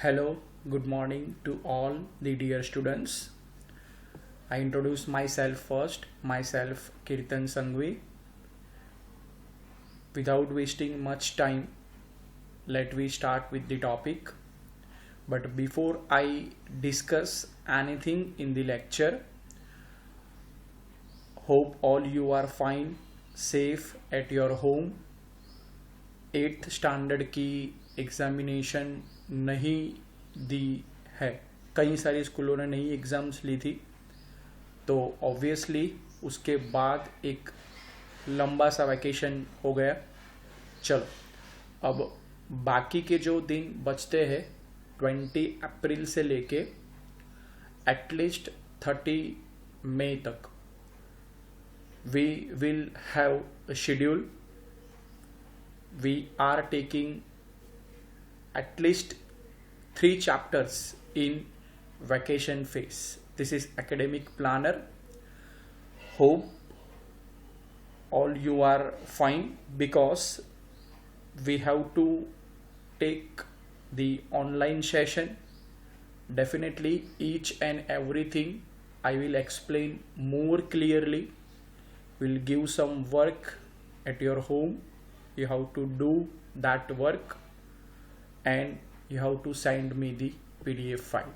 Hello, good morning to all the dear students. I introduce myself first, myself Kirtan Sangvi. Without wasting much time, let we start with the topic. But before I discuss anything in the lecture, hope all you are fine, safe at your home. 8th standard की examination नहीं दी है, कई सारे स्कूलों ने नई exams ली थी, तो ऑब्वियसली उसके बाद एक लंबा सा वैकेशन हो गया. चलो अब बाकी के जो दिन बचते हैं 20 अप्रैल से लेके एटलीस्ट 30 मई तक we will have a schedule. We are taking at least 3 chapters in vacation phase. This is academic planner. Hope all you are fine because we have to take the online session. Definitely each and everything I will explain more clearly. Will give some work at your home. You have to do that work and you have to send me the PDF file.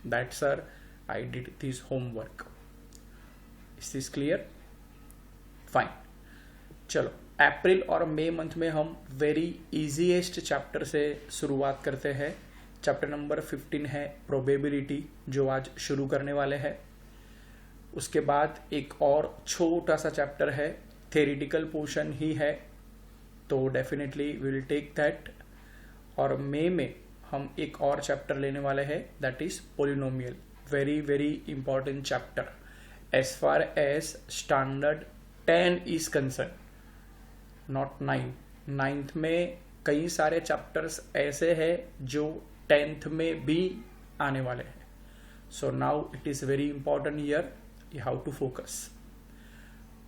That's sir, I did this homework. Is this clear? Fine. चलो अप्रैल और मई month में हम very easiest chapter से शुरुआत करते हैं. Chapter number 15 है probability, जो आज शुरू करने वाले हैं. उसके बाद एक और छोटा सा चैप्टर है, थेरिटिकल पोर्शन ही है, तो डेफिनेटली विल टेक दैट. और मई में हम एक और चैप्टर लेने वाले हैं, that is polynomial. Very very important chapter as far as standard 10 is concern, not 9. 9th में कई सारे चैप्टर्स ऐसे हैं जो 10th में भी आने वाले हैं. So now it is very important year, you have to focus.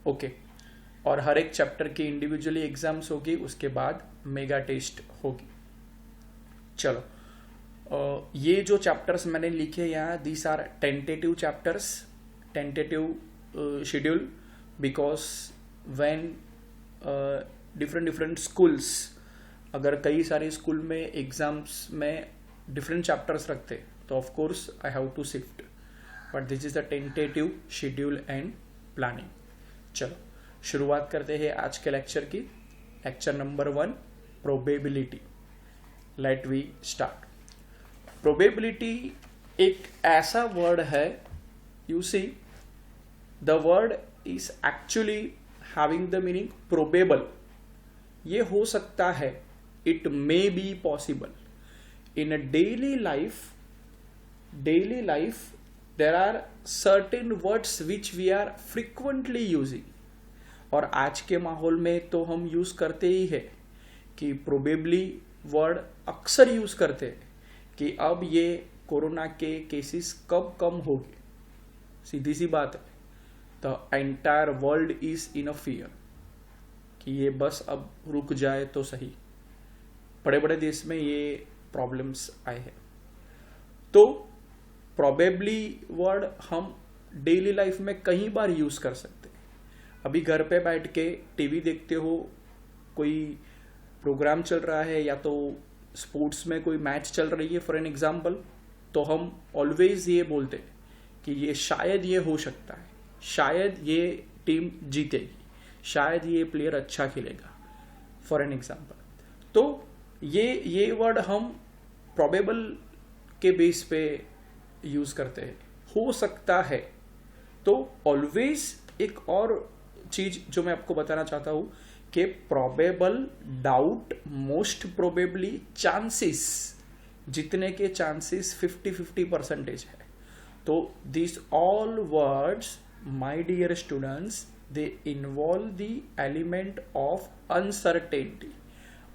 Okay, और हर एक चैप्टर की इंडिविजुअली एग्जाम्स होगी, उसके बाद मेगा टेस्ट होगी. चलो ये जो चैप्टर्स मैंने लिखे यहाँ, these are tentative chapters, tentative schedule, because when different schools, अगर कई सारे स्कूल में एग्जाम्स में डिफरेंट चैप्टर्स रखते तो of course I have to shift, but this is the tentative schedule and planning. चलो शुरुआत करते हैं आज के लेक्चर की. Lecture number 1, probability. Let we start. Probability एक ऐसा वर्ड है, you see the word is actually having the meaning probable. ये हो सकता है, it may be possible. In a daily life there are certain words which we are frequently using, और आज के माहौल में तो हम यूज करते ही है कि प्रोबेबली वर्ड अक्सर यूज करते हैं कि अब ये कोरोना के केसेस कब कम होंगे. सीधी सी बात है, the entire world is in a fear कि ये बस अब रुक जाए तो सही. बड़े बड़े देश में ये प्रॉब्लम्स आए हैं. तो प्रोबेबली वर्ड हम डेली लाइफ में कई बार यूज कर सकते हैं. अभी घर पे बैठ के टीवी देखते हो, कोई प्रोग्राम चल रहा है या तो स्पोर्ट्स में कोई मैच चल रही है फॉर एन एग्जाम्पल, तो हम ऑलवेज ये बोलते हैं कि ये शायद ये हो सकता है, शायद ये टीम जीतेगी, शायद ये प्लेयर अच्छा खेलेगा फॉर एन एग्जाम्पल. तो ये वर्ड हम प्रोबेबल के बेस पे यूज करते हैं, हो सकता है. तो ऑलवेज एक और चीज जो मैं आपको बताना चाहता हूं कि probable, doubt, most probably, chances, जितने के चांसेस 50-50% है. तो this all words my dear students, they involve the element of uncertainty.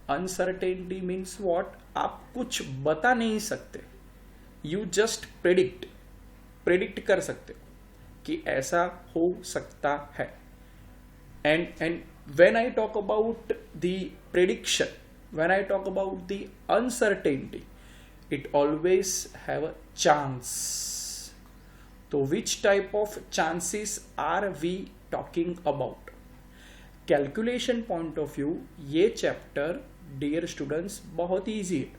Uncertainty means what? आप कुछ बता नहीं सकते, यू जस्ट प्रेडिक्ट कर सकते हो कि ऐसा हो सकता है. And when I talk about the prediction, when I talk about the uncertainty, it always have a chance. तो which type of chances are we talking about? Calculation point of view ये चैप्टर डियर स्टूडेंट्स बहुत easy है,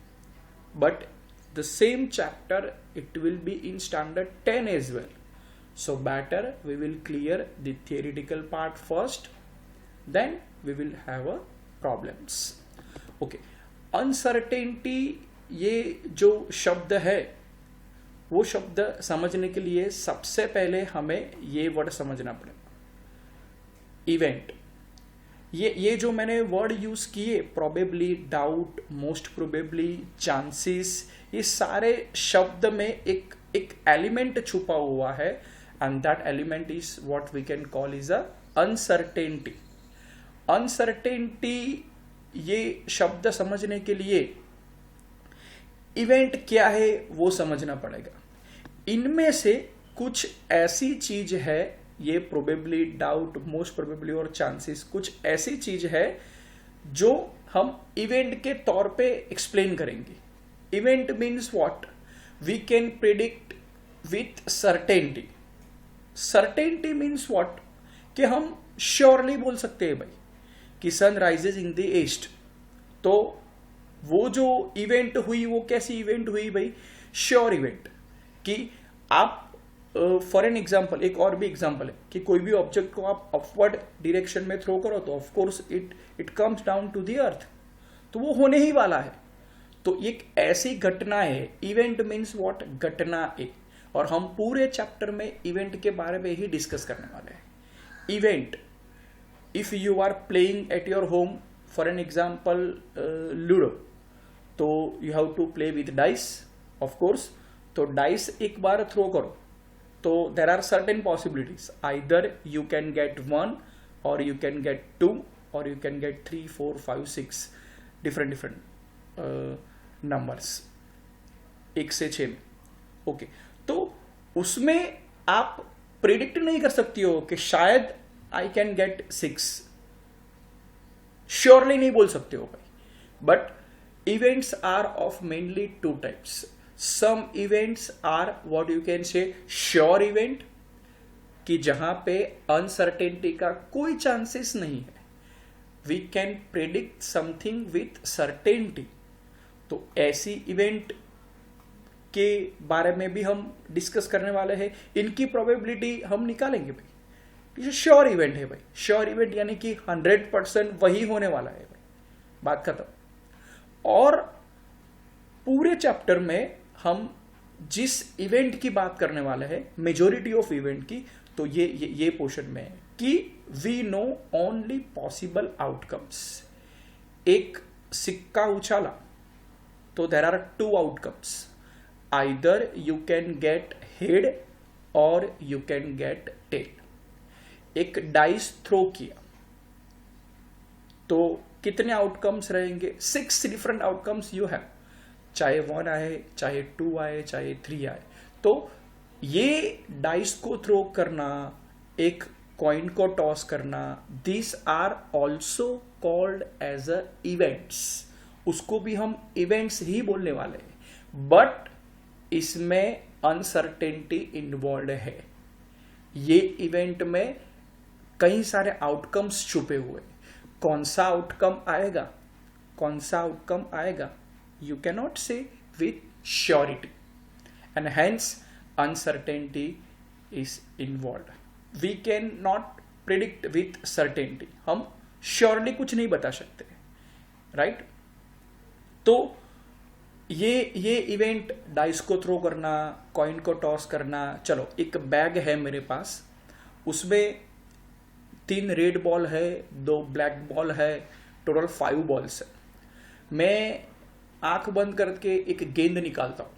but the same chapter it will be in standard 10 as well. So better we will clear the theoretical part first, then we will have a problems. Okay, uncertainty ये जो शब्द है वो शब्द समझने के लिए सबसे पहले हमें ये वर्ड समझना पड़ेगा, इवेंट. ये जो मैंने वर्ड यूज किए, probably, doubt, most probably, chances, ये सारे शब्द में एक एलिमेंट छुपा हुआ है, and that element is what we can call is a uncertainty. uncertainty ये शब्द समझने के लिए इवेंट क्या है वो समझना पड़ेगा. इनमें से कुछ ऐसी चीज है, ये प्रोबेबली, डाउट, मोस्ट प्रोबेबली और चांसेस, कुछ ऐसी चीज है जो हम इवेंट के तौर पे एक्सप्लेन करेंगे. Event means what? We can predict with certainty. Certainty means what? कि हम श्योरली बोल सकते हैं भाई कि sun rises in the east. तो वो जो इवेंट हुई वो कैसी इवेंट हुई भाई? Sure event. कि आप फॉर एन एग्जाम्पल, एक और भी एग्जाम्पल है कि कोई भी ऑब्जेक्ट को आप अपवर्ड डायरेक्शन में थ्रो करो तो of course it comes down to the earth, तो वो होने ही वाला है. तो एक ऐसी घटना है. Event means what? घटना एक. और हम पूरे चैप्टर में इवेंट के बारे में ही डिस्कस करने वाले हैं. Event, if you are playing at your home, for an example ludo, तो you have to play with dice of course. तो डाइस एक बार थ्रो करो तो there are certain possibilities, either you can get 1 और यू कैन गेट 2 और you can get 3, 4, 5, 6 different numbers, 1 से 6 में. ओके, तो उसमें आप प्रिडिक्ट नहीं कर सकती हो कि शायद आई कैन गेट 6, श्योरली नहीं बोल सकते हो भाई. But events are of mainly 2 types. Some events are what you can say sure event, कि जहां पे अनसर्टेनिटी का कोई चांसेस नहीं है. We can predict something with certainty. तो ऐसी इवेंट के बारे में भी हम डिस्कस करने वाले हैं. इनकी प्रोबेबिलिटी हम निकालेंगे भाई. ये श्योर इवेंट है भाई. श्योर इवेंट यानी कि 100% वही होने वाला है भाई, बात खत्म. और पूरे चैप्टर में हम जिस इवेंट की बात करने वाले हैं, मेजोरिटी ऑफ इवेंट की, तो ये पोर्शन में है कि we know only possible outcomes. एक सिक्का उछाला तो there are 2 outcomes, either you can get head or you can get tail. एक डाइस थ्रो किया तो कितने आउटकम्स रहेंगे? 6 डिफरेंट आउटकम्स यू हैव. चाहे 1 आए, चाहे 2 आए, चाहे 3 आए. तो ये डाइस को थ्रो करना, एक कॉइन को टॉस करना, this are also called as a events. उसको भी हम इवेंट्स ही बोलने वाले हैं. बट इसमें अनसर्टेनिटी इन्वॉल्व है. ये इवेंट में कई सारे आउटकम्स छुपे हुए. कौन सा आउटकम आएगा, कौन सा आउटकम आएगा, you can not say with surety, and hence uncertainty is involve. We can not predict with certainty. हम श्योरली कुछ नहीं बता सकते, राइट? तो ये इवेंट, डाइस को थ्रो करना, कॉइन को टॉस करना. चलो, एक बैग है मेरे पास, उसमें 3 रेड बॉल है, 2 ब्लैक बॉल है, टोटल 5 बॉल्स है. मैं आंख बंद करके एक गेंद निकालता हूं,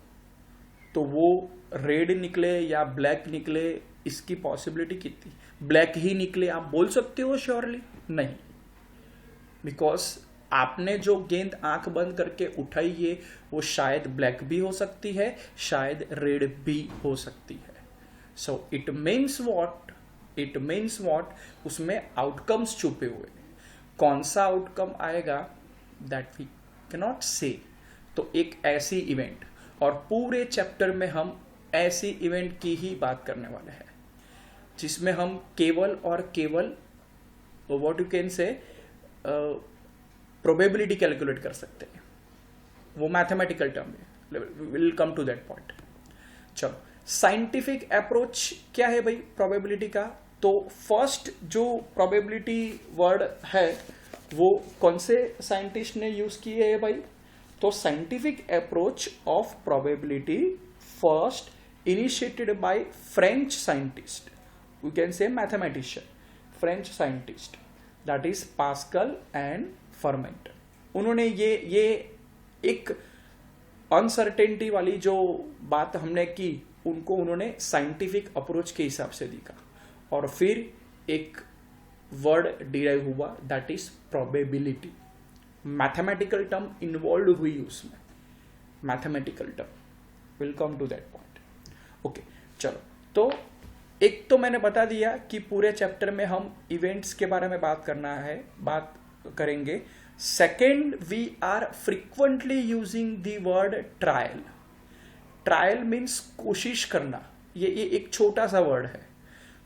तो वो रेड निकले या ब्लैक निकले, इसकी पॉसिबिलिटी कितनी? ब्लैक ही निकले आप बोल सकते हो श्योरली? नहीं, बिकॉज आपने जो गेंद आंख बंद करके उठाई है वो शायद ब्लैक भी हो सकती है, शायद रेड भी हो सकती है. So it means what? उसमें आउटकम्स छुपे हुए. कौन सा आउटकम आएगा दैट वी कैन नॉट से. तो एक ऐसी इवेंट. और पूरे चैप्टर में हम ऐसी इवेंट की ही बात करने वाले हैं जिसमें हम केवल और केवल what you can say probability calculate कर सकते हैं. वो मैथमेटिकल टर्म है, will come to that point. चलो, साइंटिफिक अप्रोच क्या है भाई प्रोबेबिलिटी का? तो फर्स्ट जो प्रोबेबिलिटी वर्ड है वो कौन से साइंटिस्ट ने यूज किए है भाई? तो scientific approach of probability first initiated by French scientist, we can say mathematician, French scientist, that is Pascal and Fermat. उन्होंने ये एक अनसर्टेनिटी वाली जो बात हमने की उनको उन्होंने साइंटिफिक अप्रोच के हिसाब से देखा और फिर एक वर्ड डिराइव हुआ that is probability. Mathematical term involve हुई उसमें, mathematical term, will come to that point. Okay, चलो, तो एक तो मैंने बता दिया कि पूरे चैप्टर में हम इवेंट्स के बारे में बात करेंगे. Second, we are frequently using the word trial. Trial means कोशिश करना. ये एक छोटा सा वर्ड है.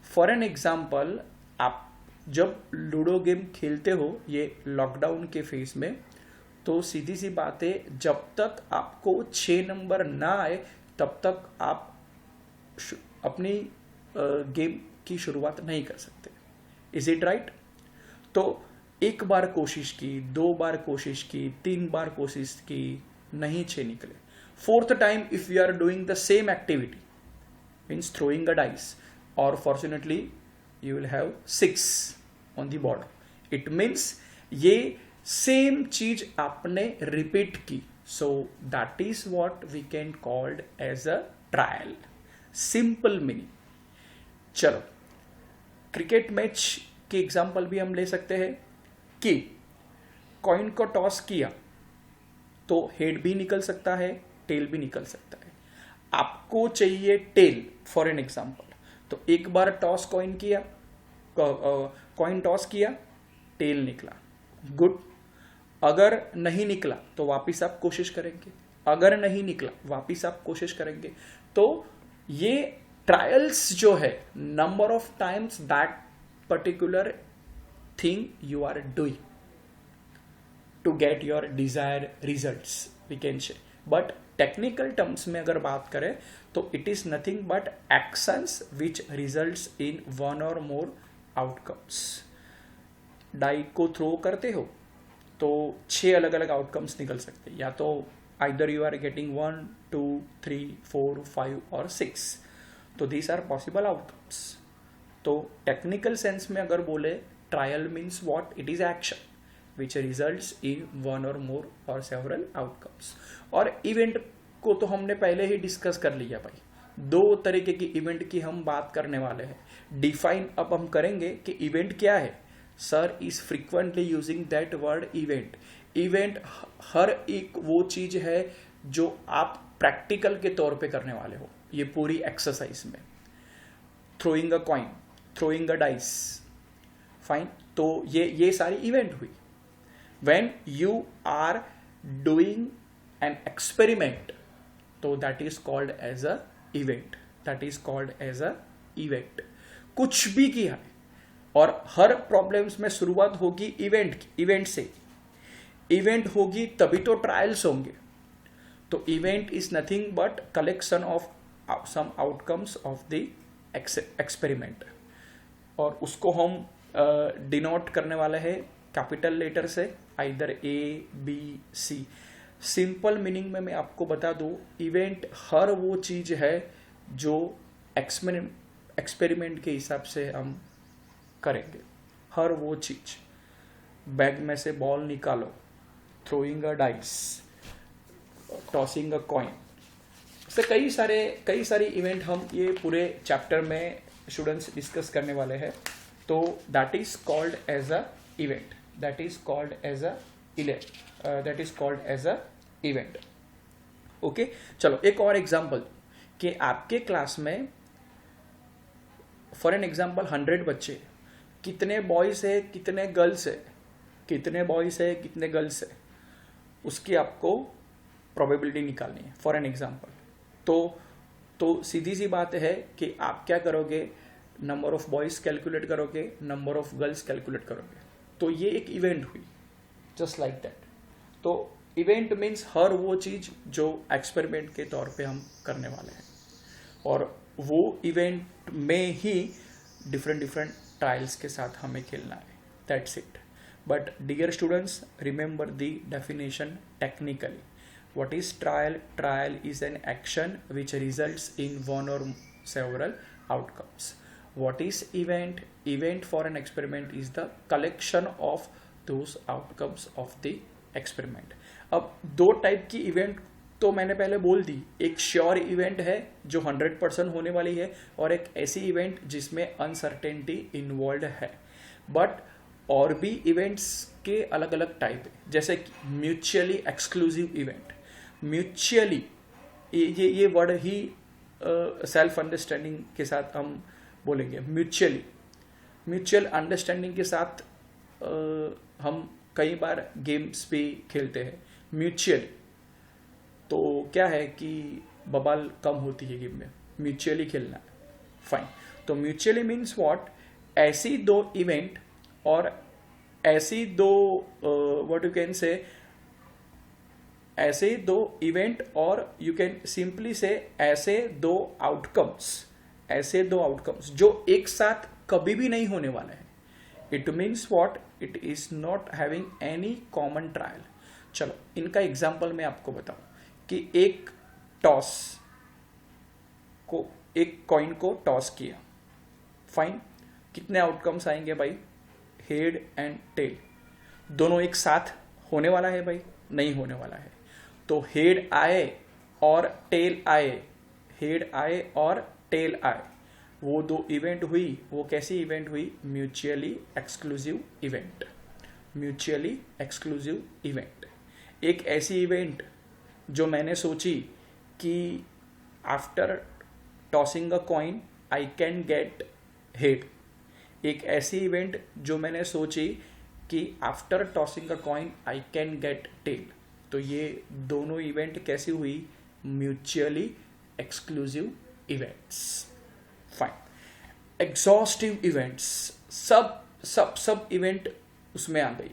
फॉर एन एग्जाम्पल, आप जब लूडो गेम खेलते हो ये लॉकडाउन के फेज में, तो सीधी सी बात है, जब तक आपको 6 नंबर ना आए तब तक आप अपनी गेम की शुरुआत नहीं कर सकते. Is it right? तो एक बार कोशिश की, 2 बार कोशिश की, 3 बार कोशिश की, नहीं 6 निकले. 4th time if you are doing the same activity means throwing a dice, और fortunately you will have 6 on the board. It means ये सेम चीज आपने रिपीट की. So that is what we can called as a trial. Simple meaning. चलो, cricket match की example भी हम ले सकते हैं कि कॉइन को टॉस किया तो हेड भी निकल सकता है, टेल भी निकल सकता है. आपको चाहिए टेल फॉर एन एग्जांपल, तो एक बार टॉस कॉइन टॉस किया, टेल निकला, गुड. अगर नहीं निकला तो वापिस आप कोशिश करेंगे, अगर नहीं निकला वापिस आप कोशिश करेंगे. तो ये ट्रायल्स जो है, number of times that particular thing you are doing to get your desire results, we can say. But technical terms में अगर बात करें तो it is nothing but actions which results in 1 or more outcomes. Die को throw करते हो तो 6 अलग अलग आउटकम्स निकल सकते हैं, या तो आइदर यू आर गेटिंग 1, 2, 3, 4, 5 और 6. तो दीज आर पॉसिबल आउटकम्स. तो टेक्निकल सेंस में अगर बोले, trial means what? It is action which results in 1 or more or several outcomes. और इवेंट को तो हमने पहले ही डिस्कस कर लिया भाई. 2 तरीके की इवेंट की हम बात करने वाले हैं. डिफाइन अब हम करेंगे कि इवेंट क्या है. Sir is frequently using that word event. Event हर एक वो चीज है जो आप प्रैक्टिकल के तौर पे करने वाले हो. ये पूरी एक्सरसाइज में throwing a coin, throwing a dice, fine. तो ये सारी इवेंट हुई. When you are doing an experiment, तो that is called as a event. That is called as a event. कुछ भी किया है और हर प्रॉब्लम्स में शुरुआत होगी इवेंट से. इवेंट होगी तभी तो ट्रायल्स होंगे. तो event is nothing but collection of some outcomes of the experiment, और उसको हम डिनोट करने वाले हैं कैपिटल लेटर से, आइदर ABC. सिंपल मीनिंग में मैं आपको बता दूं, इवेंट हर वो चीज है जो एक्सपेरिमेंट के हिसाब से हम करेंगे. हर वो चीज, बैग में से बॉल निकालो, throwing a dice, tossing a coin, से कई सारी इवेंट हम ये पूरे चैप्टर में स्टूडेंट्स डिस्कस करने वाले हैं. तो that is called as a event. That is called as a event. Okay, चलो एक और एग्जाम्पल कि आपके क्लास में फॉर एन एग्जाम्पल 100 बच्चे, कितने बॉयज है कितने गर्ल्स है, कितने बॉयज है कितने गर्ल्स है, उसकी आपको प्रोबेबिलिटी निकालनी है फॉर एन एग्जांपल, तो सीधी सी बात है कि आप क्या करोगे, नंबर ऑफ बॉयज़ कैलकुलेट करोगे, नंबर ऑफ गर्ल्स कैलकुलेट करोगे, तो ये एक इवेंट हुई, जस्ट लाइक दैट। तो इवेंट मीन्स हर वो चीज़ जो एक्सपेरिमेंट के तौर पे हम करने वाले हैं, और वो इवेंट में ही डिफरेंट ट्रायल्स के साथ हमें खेलना है, that's it. But dear students, remember the definition technically. What is trial? Trial is an action which results in one or several outcomes. What is event? Event for an experiment is the collection of those outcomes of the experiment. अब दो type की event तो मैंने पहले बोल दी, एक sure event है जो 100% होने वाली है, और एक ऐसी इवेंट जिसमें अनसर्टेनिटी इन्वॉल्व है। बट और भी इवेंट्स के अलग अलग टाइप है, जैसे म्यूचुअली एक्सक्लूसिव इवेंट। म्यूचुअली ये वर्ड ही सेल्फ अंडरस्टैंडिंग के साथ हम बोलेंगे। म्यूचुअल अंडरस्टैंडिंग के साथ हम कई बार गेम्स भी खेलते हैं म्यूचुअली। तो क्या है कि बवाल कम होती है गेम में, म्यूचुअली खेलना है, फाइन। तो म्यूचुअली मीन्स व्हाट, ऐसी दो इवेंट और ऐसी दो व्हाट यू कैन से, ऐसे दो इवेंट और यू कैन सिंपली से ऐसे दो आउटकम्स जो एक साथ कभी भी नहीं होने वाले हैं। It means what, it is not having any common trial. चलो इनका एग्जाम्पल मैं आपको बताऊं कि एक कॉइन को टॉस किया, फाइन, कितने आउटकम्स आएंगे भाई, हेड एंड टेल। दोनों एक साथ होने वाला है भाई, नहीं होने वाला है। तो हेड आए और टेल आए, हेड आए और टेल आए, वो दो इवेंट हुई। वो कैसी इवेंट हुई, mutually exclusive event. Mutually exclusive event एक ऐसी इवेंट जो मैंने सोची कि after tossing a coin I can get head. एक ऐसी इवेंट जो मैंने सोची कि after tossing a coin I can get tail. तो ये दोनों इवेंट कैसी हुई, mutually exclusive events, fine. Exhaustive events, सब इवेंट उसमें आ गई।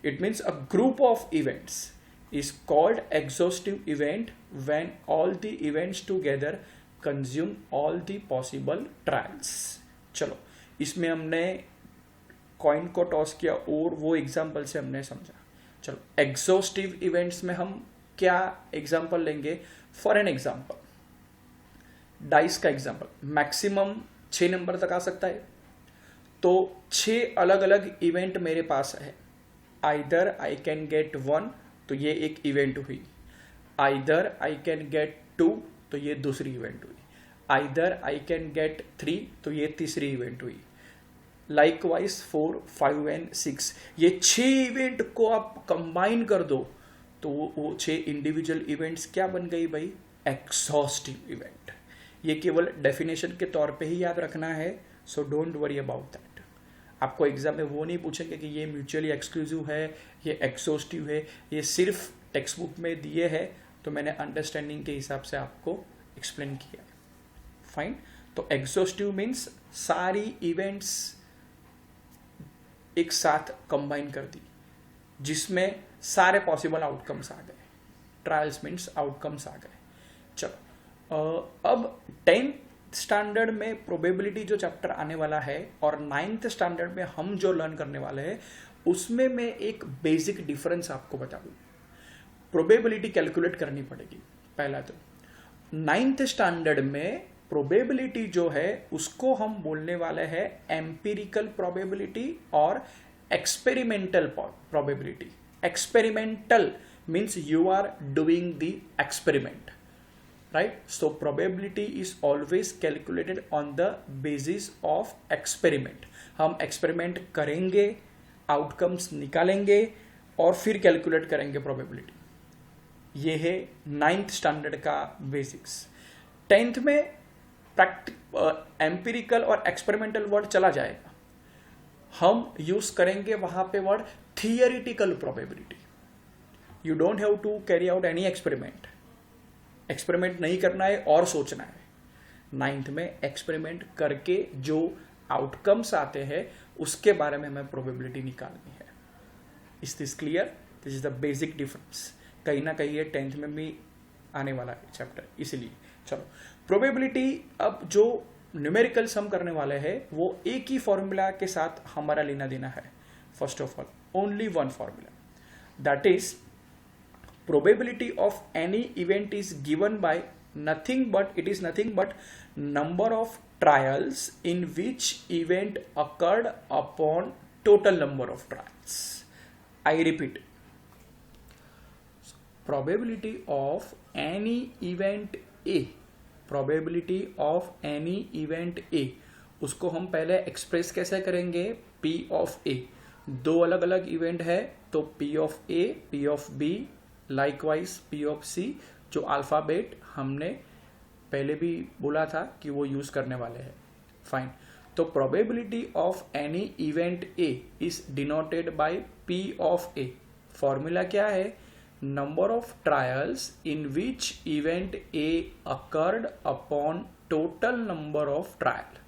It means a group of events is called exhaustive event when all the events together consume all the possible trials. चलो इसमें हमने कॉइन को टॉस किया और वो एग्जाम्पल से हमने समझा। चलो एग्जॉस्टिव इवेंट्स में हम क्या एग्जाम्पल लेंगे, फॉर एन एग्जाम्पल डाइस का एग्जाम्पल, मैक्सिमम 6 नंबर तक आ सकता है। तो 6 अलग अलग इवेंट मेरे पास है। आइदर आई कैन गेट 1, तो ये एक इवेंट हुई। आइदर आई कैन गेट 2, तो ये दूसरी इवेंट हुई। आइदर आई कैन गेट 3, तो ये तीसरी इवेंट हुई। लाइकवाइज 4, 5 एंड 6, ये 6 इवेंट को आप कंबाइन कर दो तो वो 6 इंडिविजुअल इवेंट्स क्या बन गई भाई, एग्जॉस्टिव इवेंट। ये केवल डेफिनेशन के तौर पे ही याद रखना है, सो डोंट वरी अबाउट दैट। आपको एग्जाम में वो नहीं पूछेंगे कि ये म्यूचुअली एक्सक्लूसिव है, ये एग्जॉस्टिव है, ये सिर्फ टेक्स्ट बुक में दिए है, तो मैंने अंडरस्टैंडिंग के हिसाब से आपको एक्सप्लेन किया है, फाइन। तो एग्जॉस्टिव मीन्स सारी इवेंट्स एक साथ कंबाइन कर दी, जिसमें सारे पॉसिबल आउटकम्स आ गए। ट्रायल्स मीन्स आउटकम्स आ गए। चलो अब 10th स्टैंडर्ड में प्रोबेबिलिटी जो चैप्टर आने वाला है और 9th स्टैंडर्ड में हम जो लर्न करने वाले हैं, उसमें मैं एक बेसिक डिफरेंस आपको बता दूं। प्रोबेबिलिटी कैलकुलेट करनी पड़ेगी पहला तो। 9th स्टैंडर्ड में प्रोबेबिलिटी जो है उसको हम बोलने वाले हैं एम्पिरिकल प्रोबेबिलिटी और experimental probability. Experimental means you are doing the experiment, right. So probability is always calculated on the basis of experiment. हम एक्सपेरिमेंट करेंगे, आउटकम्स निकालेंगे और फिर कैलकुलेट करेंगे प्रोबेबिलिटी। ये है 9th स्टैंडर्ड का बेसिक्स। 10th में एम्पिरिकल और एक्सपेरिमेंटल वर्ड चला जाएगा, हम यूज करेंगे वहां पे word theoretical probability. You don't have to carry out any experiment. Experiment नहीं करना है और सोचना है. 9th में एक्सपेरिमेंट करके जो आउटकम्स आते हैं उसके बारे में हमें प्रोबेबिलिटी निकालनी है. Is this clear? This is the basic difference. कहीं ना कहीं ये 10th में भी आने वाला है चैप्टर, इसीलिए. चलो, प्रोबेबिलिटी अब जो न्यूमेरिकल सम करने वाले हैं वो एक ही फॉर्मूला के साथ हमारा लेना देना है. First of all, only one formula, that is probability of any event is given by nothing but number of trials in which event occurred upon total number of trials. I repeat, probability of any event A, उसको हम पहले express कैसे करेंगे? P of A. दो अलग अलग event है तो P of A, P of B, likewise P of C, जो अल्फाबेट हमने पहले भी बोला था कि वो यूज करने वाले हैं. फाइन. तो probability of any event A is denoted by P of A. Formula क्या है? Number of trials in which event A occurred upon total number of trial.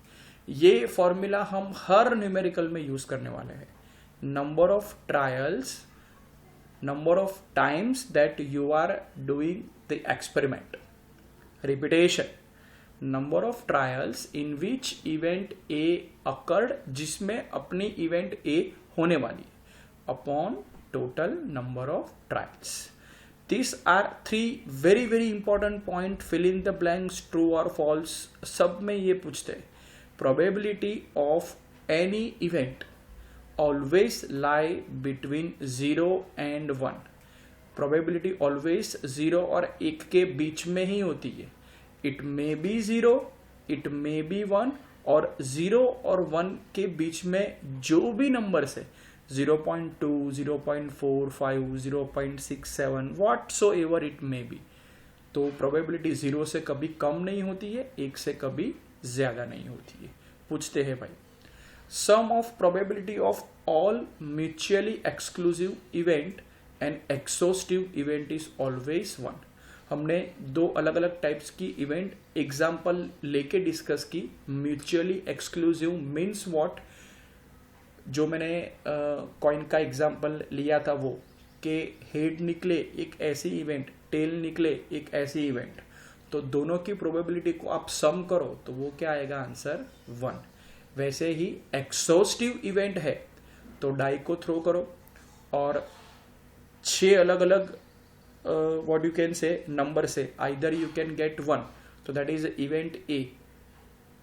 ये फॉर्मूला हम हर न्यूमेरिकल में यूज करने वाले हैं. Number of trials, number of times that you are doing the experiment. Repetition, number of trials in which event A occurred, जिसमें अपनी event A होने वाली, upon total number of trials. These are three very very important point. Fill in the blanks, true or false. सब में ये पूछते हैं. Probability of any event always lie between 0 and 1. Probability always 0 और 1 के बीच में ही होती है. It may be 0, it may be 1, और 0 और 1 के बीच में जो भी नंबर्स है 0.2, 0.45, 0.67, whatsoever it may be, तो probability 0 से कभी कम नहीं होती है, 1 से कभी ज्यादा नहीं होती है. पूछते हैं भाई, sum of probability of all mutually exclusive event and exhaustive event is always 1. हमने दो अलग अलग टाइप्स की इवेंट एग्जाम्पल लेके डिस्कस की. Mutually exclusive means what? जो मैंने कॉइन का एग्जाम्पल लिया था वो कि हेड निकले एक ऐसी इवेंट, टेल निकले एक ऐसी इवेंट, तो दोनों की प्रोबेबिलिटी को आप सम करो तो वो क्या आएगा? आंसर 1. वैसे ही एक्सॉस्टिव इवेंट है तो डाई को थ्रो करो और 6 अलग अलग व्हाट यू कैन से नंबर से आइदर यू कैन गेट 1, तो that is event A,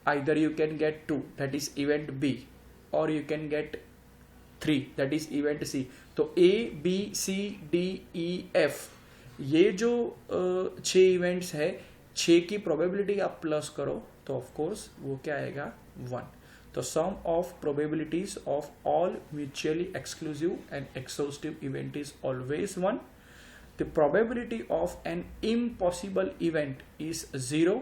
either you can get 2, that is event B, और you can get 3, that is event C. तो A, B, C, D, E, F, ये जो 6 events है, 6 की probability आप plus करो तो ऑफकोर्स वो क्या आएगा? 1. तो sum of probabilities of all mutually exclusive and exhaustive event is always 1. The probability of an impossible event is 0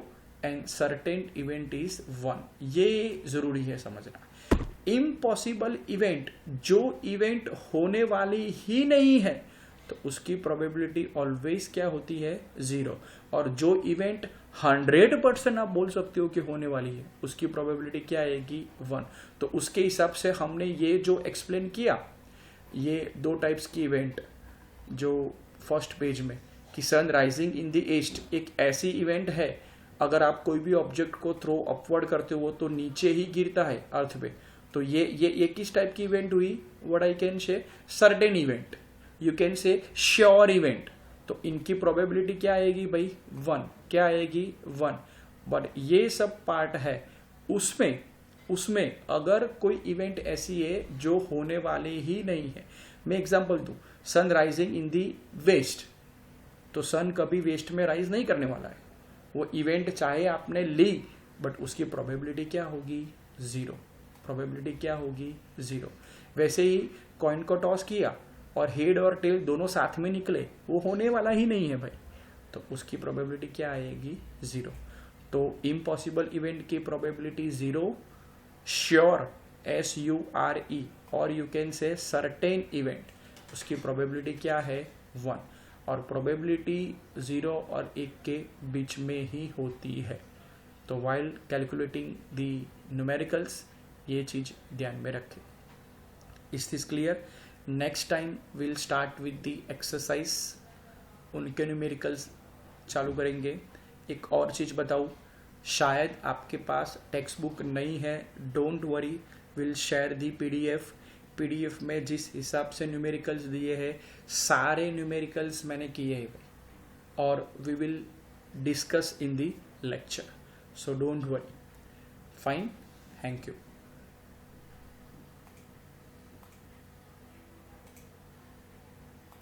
and certain event is 1. ये जरूरी है समझना. Impossible event, जो इवेंट होने वाली ही नहीं है, तो उसकी प्रोबेबिलिटी ऑलवेज क्या होती है? 0. और जो इवेंट 100% आप बोल सकते हो कि होने वाली है, उसकी प्रोबेबिलिटी क्या आएगी? 1. तो उसके हिसाब से हमने ये जो एक्सप्लेन किया, ये दो टाइप्स की इवेंट जो फर्स्ट पेज में, कि sun rising in the east एक ऐसी इवेंट है, अगर आप कोई भी ऑब्जेक्ट को थ्रो अपवर्ड करते हो तो नीचे ही गिरता है अर्थ पे. तो ये किस टाइप की इवेंट हुई? What I can say certain event, you can say sure event. तो इनकी प्रोबेबिलिटी क्या आएगी भाई? 1. क्या आएगी? 1. बट ये सब पार्ट है, उसमें अगर कोई इवेंट ऐसी है जो होने वाली ही नहीं है. मैं एग्जांपल दूं, सन राइजिंग इन दी वेस्ट, तो सन कभी वेस्ट में राइज नहीं करने वाला है. वो इवेंट चाहे आपने ली, बट उसकी प्रोबेबिलिटी क्या होगी? 0. प्रोबेबिलिटी क्या होगी? 0. वैसे ही कॉइन को टॉस किया और हेड और टेल दोनों साथ में निकले, वो होने वाला ही नहीं है भाई, तो उसकी प्रोबेबिलिटी क्या आएगी? 0. तो इम्पॉसिबल इवेंट की प्रोबेबिलिटी 0, श्योर SURE, और यू कैन से सर्टेन इवेंट, उसकी प्रोबेबिलिटी क्या है? 1. और प्रोबेबिलिटी 0 और 1 के बीच में ही होती है। तो वाइल कैलकुलेटिंग दी न्यूमेरिकल्स ये चीज़ ध्यान में रखें। Is this clear? Next time will start with the exercise, उनके न्यूमेरिकल्स चालू करेंगे। एक और चीज़ बताऊँ, शायद आपके पास टेक्स्ट बुक नहीं है, don't worry, will share the PDF में जिस हिसाब से न्यूमेरिकल्स दिए हैं सारे न्यूमेरिकल्स मैंने किए हैं भाई, और we will discuss in the lecture, so don't worry. Fine, thank you.